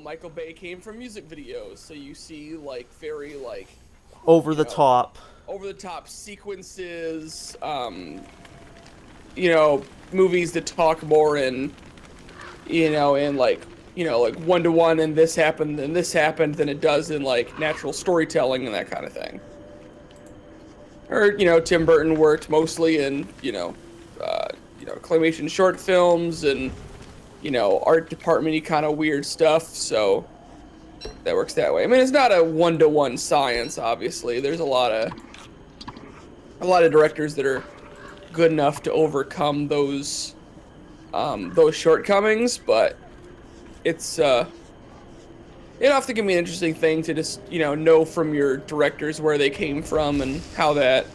Michael Bay came from music videos, so you see like very like Over you the know top. over the top sequences. You know, movies that talk more in like 1-to-1 and this happened than it does in like natural storytelling and that kind of thing. Or Tim Burton worked mostly in claymation short films and art departmenty kind of weird stuff, so that works that way. I mean, it's not a 1-to-1 science, obviously. There's a lot of directors that are good enough to overcome those shortcomings, but it's it often can be an interesting thing to just know from your directors where they came from and how that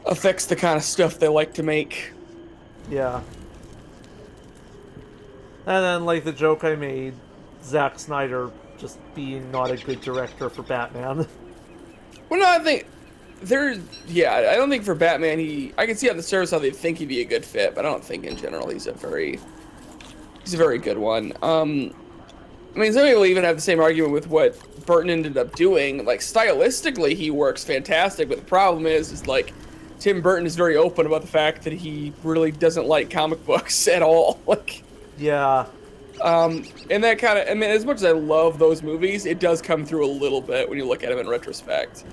affects the kind of stuff they like to make. Yeah. And then, like, the joke I made, Zack Snyder just being not a good director for Batman. Well, no, I think there's yeah, I don't think for Batman I can see on the surface how they think he'd be a good fit, but I don't think in general he's a very good one. I mean, some people even have the same argument with what Burton ended up doing. Like stylistically, he works fantastic, but the problem is like Tim Burton is very open about the fact that he really doesn't like comic books at all. Like, Yeah. and that kind of, I mean, as much as I love those movies, it does come through a little bit when you look at them in retrospect.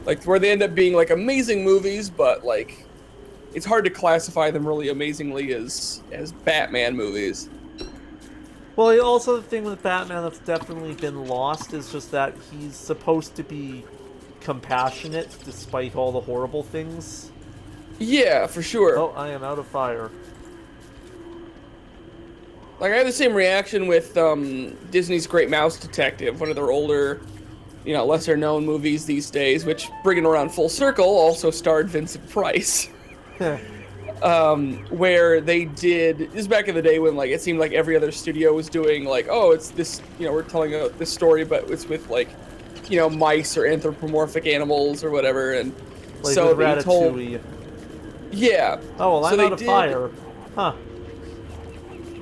Like where they end up being like amazing movies, but like it's hard to classify them really amazingly as Batman movies. Well, also the thing with Batman that's definitely been lost is just that he's supposed to be compassionate despite all the horrible things. Yeah, for sure. Oh, I am out of fire. Like I had the same reaction with Disney's Great Mouse Detective, one of their older, lesser known movies these days, which, bringing around full circle, also starred Vincent Price. Where they did this back in the day when like it seemed like every other studio was doing like, oh, it's this, we're telling this story, but it's with like, mice or anthropomorphic animals or whatever, and Like so with they Ratatouille. told, yeah. Oh, well, So I'm they out of did, fire. Huh.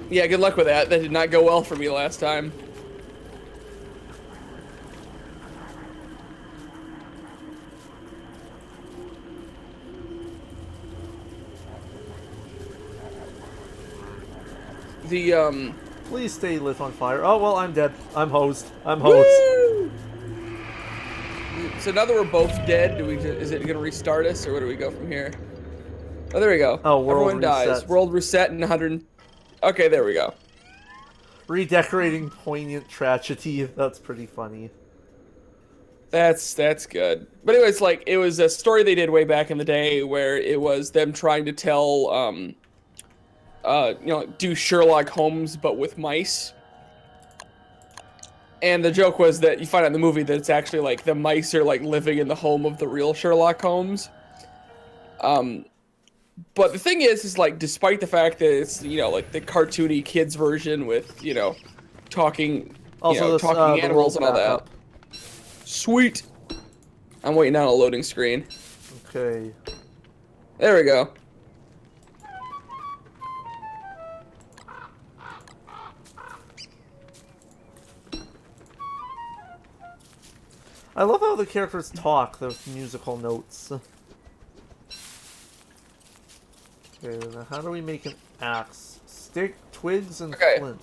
yeah. Good luck with that. That did not go well for me last time. The Please stay lit on fire. Oh, well, I'm dead. I'm hosed. I'm hosed. Woo! So now that we're both dead, is it gonna restart us or where do we go from here? Oh, there we go. Oh, world Everyone dies. reset. World reset in 100. Okay, there we go. Redecorating poignant tragedy. That's pretty funny. That's good. But anyways, like it was a story they did way back in the day where it was them trying to tell do Sherlock Holmes but with mice. And the joke was that you find out in the movie that it's actually like the mice are like living in the home of the real Sherlock Holmes. But the thing is like despite the fact that it's like the cartoony kids version with talking Also, this, talking the animals and all world's that. back Sweet. I'm waiting on a loading screen. up. Okay. There we go. I love how the characters talk, those musical notes. Okay, now how do we make an axe? Stick, twigs, and Okay. flint.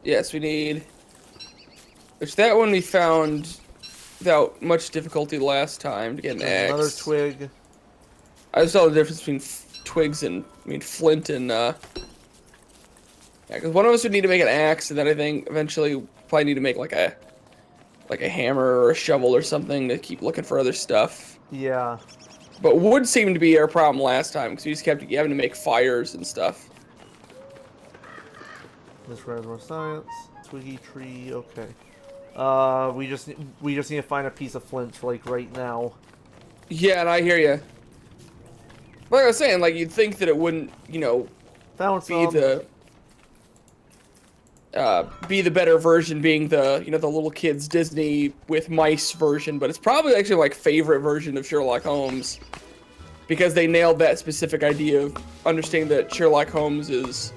Yes, we need. Which that one we found without much difficulty last time to get an axe. Another twig. I saw the difference between twigs and flint and yeah, because one of us would need to make an axe, and then I think eventually we'll probably need to make like a hammer or a shovel or something to keep looking for other stuff. Yeah. But wood seemed to be our problem last time because we just kept having to make fires and stuff. This requires more science. Twiggy tree. Okay. We just need to find a piece of flint like right now. Yeah, and I hear you. Like I was saying, like you'd think that it wouldn't, Found be some. be the better version, being the the little kids Disney with mice version, but it's probably actually like favorite version of Sherlock Holmes because they nailed that specific idea of understanding that Sherlock Holmes is,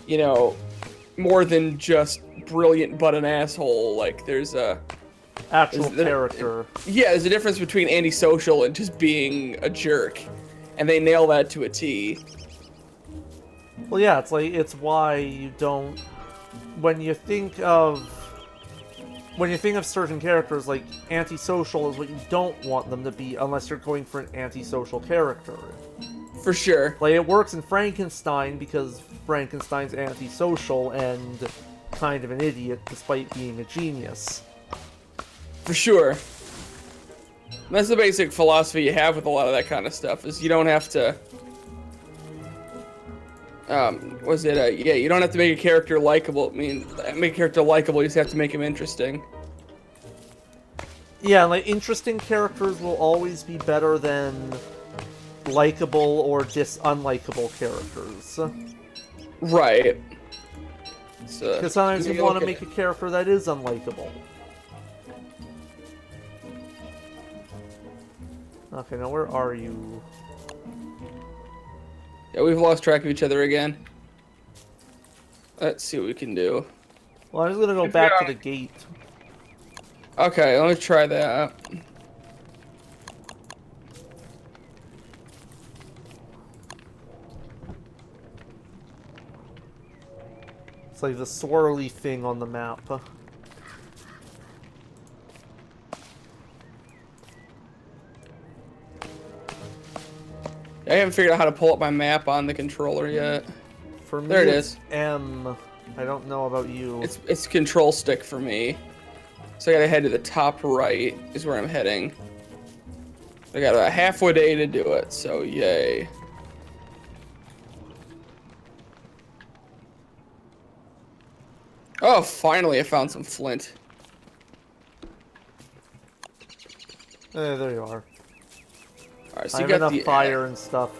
you know, more than just brilliant but an asshole. Like there's a Actual character. Yeah, there's a difference between antisocial and just being a jerk, and they nail that to a T. Well, yeah, it's why you don't. When you think of certain characters, like antisocial is what you don't want them to be, unless you're going for an antisocial character. For sure. Like it works in Frankenstein because Frankenstein's antisocial and kind of an idiot despite being a genius. For sure. That's the basic philosophy you have with a lot of that kind of stuff, is you don't have to... you don't have to make a character likable. I mean, make a character likable, you just have to make him interesting. Yeah, like, interesting characters will always be better than likable or unlikable characters. Right. Because sometimes you want to make a character that is unlikable. Okay, now where are you? Yeah, we've lost track of each other again. Let's see what we can do. Well, I'm just gonna go back to the gate. Okay, let me try that. It's like the swirly thing on the map. I haven't figured out how to pull up my map on the controller yet. For me, there it it's is. M. I don't know about you. It's control stick for me. So I gotta head to the top right is where I'm heading. I got about halfway day to do it, so yay. Oh, finally I found some flint. There you are. Alright, so I you have got enough fire and stuff.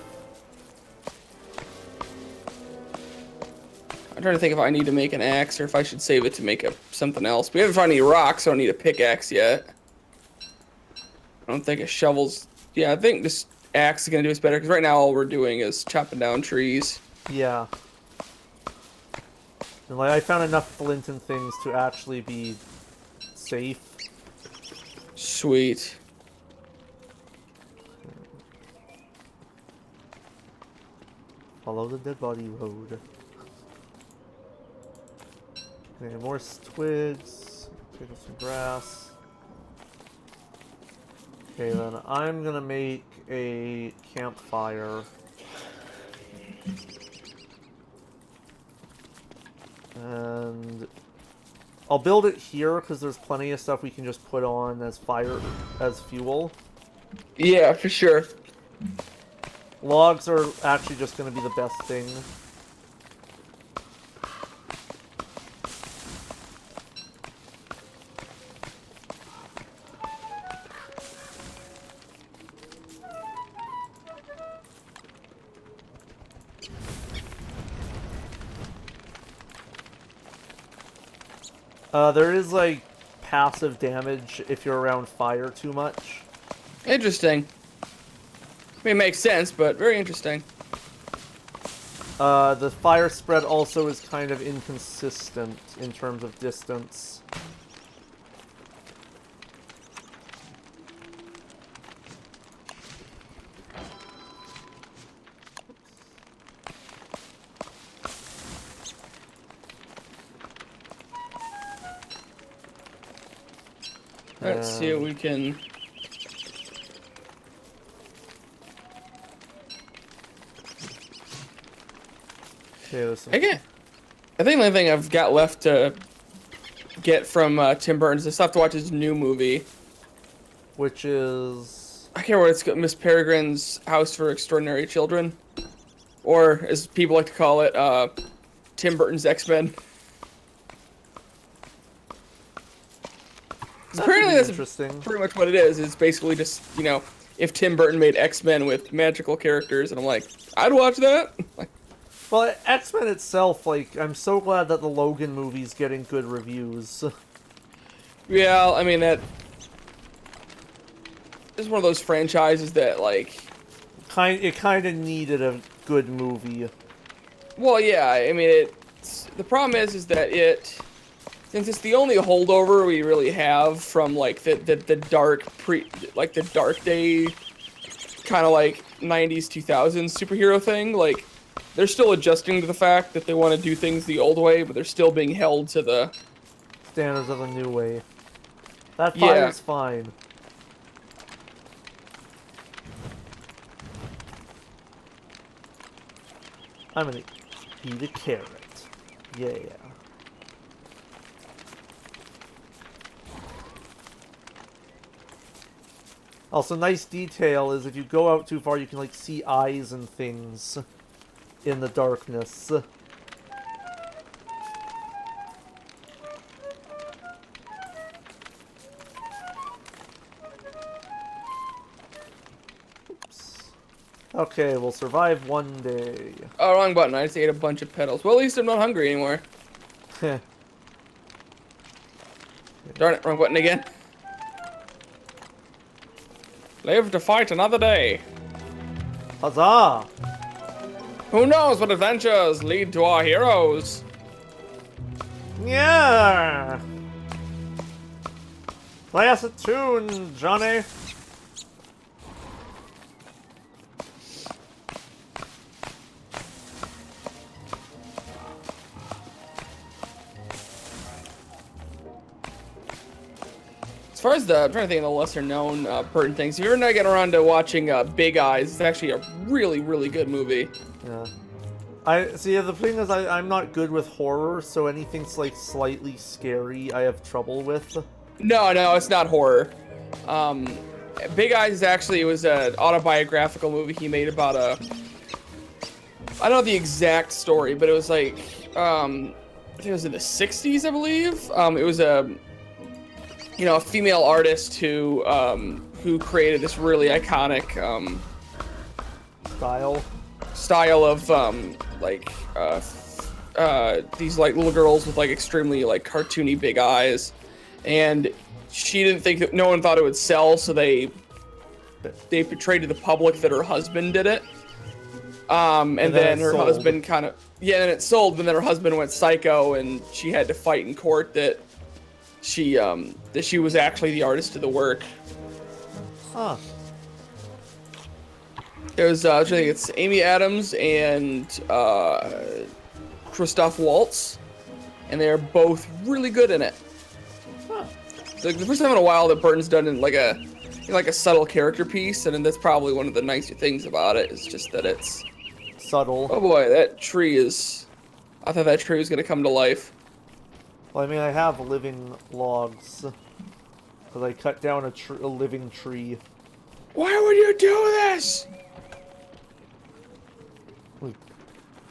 I'm trying to think if I need to make an axe or if I should save it to make something else. We haven't found any rocks, so I don't need a pickaxe yet. I don't think a shovel's... Yeah, I think this axe is going to do us better, because right now all we're doing is chopping down trees. Yeah. And like, I found enough flint and things to actually be safe. Sweet. Follow the dead body road. Okay, more twigs. Pick up some grass. Okay, then I'm gonna make a campfire. And I'll build it here because there's plenty of stuff we can just put on as fuel. Yeah, for sure. Logs are actually just going to be the best thing. There is, like, passive damage if you're around fire too much. Interesting. I mean, it makes sense, but very interesting. The fire spread also is kind of inconsistent in terms of distance. Let's see what we can... Again, I think the only thing I've got left to get from Tim Burton's is I still have to watch his new movie. Which is... I can't remember what it's called, Miss Peregrine's House for Extraordinary Children. Or, as people like to call it, Tim Burton's X-Men. Apparently that's interesting. Pretty much what it is. It's basically just, you know, if Tim Burton made X-Men with magical characters, and I'm like, I'd watch that. Well, X-Men itself, like, I'm so glad that the Logan movie's getting good reviews. Yeah, I mean, that is one of those franchises that, like... it kind of needed a good movie. Well, yeah, I mean, the problem is that since it's the only holdover we really have from like the dark the dark day kind of like 90s 2000s superhero thing, like they're still adjusting to the fact that they want to do things the old way, but they're still being held to the standards of the new way. That fire's fine. I'm gonna eat a carrot. Yeah. Also, nice detail is if you go out too far, you can like see eyes and things in the darkness. Oops. Okay, we'll survive one day. Oh, wrong button. I just ate a bunch of petals. Well, at least I'm not hungry anymore. Darn it, wrong button again. Live to fight another day. Huzzah! Who knows what adventures lead to our heroes? Yeah! Play us a tune, Johnny. As far as I'm trying to think of the lesser known Burton things, if you're not getting around to watching Big Eyes, it's actually a really, really good movie. Yeah. The thing is, I'm not good with horror, so anything's like slightly scary, I have trouble with. No, it's not horror. Big Eyes it was an autobiographical movie he made about I don't know the exact story, but it was like, I think it was in the 60s, I believe. It was a female artist who created this really iconic style of these like little girls with like extremely like cartoony big eyes, and she didn't think that no one thought it would sell, so they portrayed to the public that her husband did it, and then her husband and it sold, and then her husband went psycho, and she had to fight in court that she was actually the artist of the work. Huh. It was I think it's Amy Adams and Christoph Waltz, and they're both really good in it. Huh. It's like the first time in a while that Burton's done in like a subtle character piece, and that's probably one of the nicer things about it, is just that it's subtle. Oh boy, that tree is. I thought that tree was gonna come to life. Well, I mean, I have living logs, because I cut down a living tree. Why would you do this?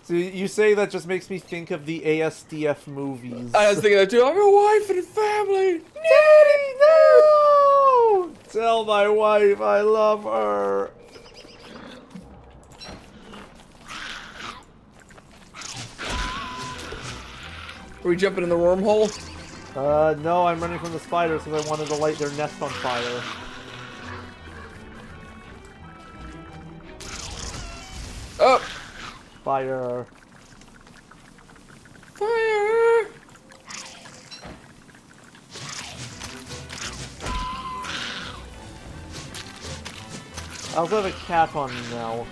So you say that just makes me think of the ASDF movies. I was thinking that too. I'm a wife and a family. Daddy, no! Tell my wife I love her. Are we jumping in the wormhole? No, I'm running from the spiders because I wanted to light their nest on fire. Up! Fire. Fire! I also have a cat on me now.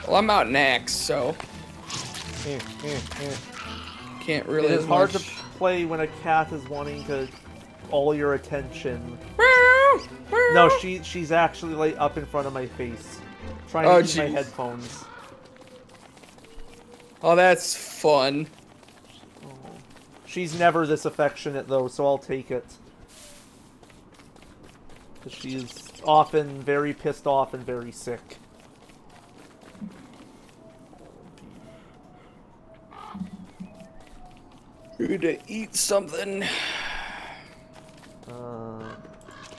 Well, I'm out in Axe, so can't really. It is hard to play when a cat is wanting to all your attention. No, she's actually like up in front of my face, trying to use my headphones. Oh, that's fun. Oh. She's never this affectionate though, so I'll take it. She's often very pissed off and very sick. You're gonna eat something.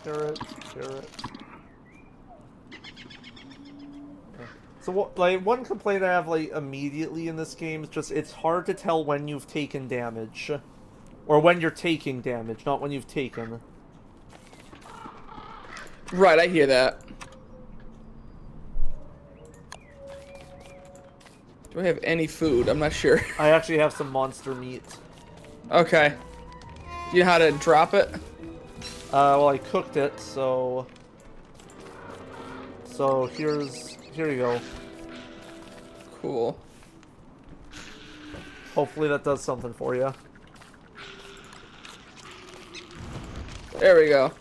Carrot. So what, like, one complaint I have, like, immediately in this game is just it's hard to tell when you've taken damage. Or when you're taking damage, not when you've taken. Right, I hear that. Do I have any food? I'm not sure. I actually have some monster meat. Okay. Do you know how to drop it? Well, I cooked it, so here you go. Cool. Hopefully that does something for you. There we go.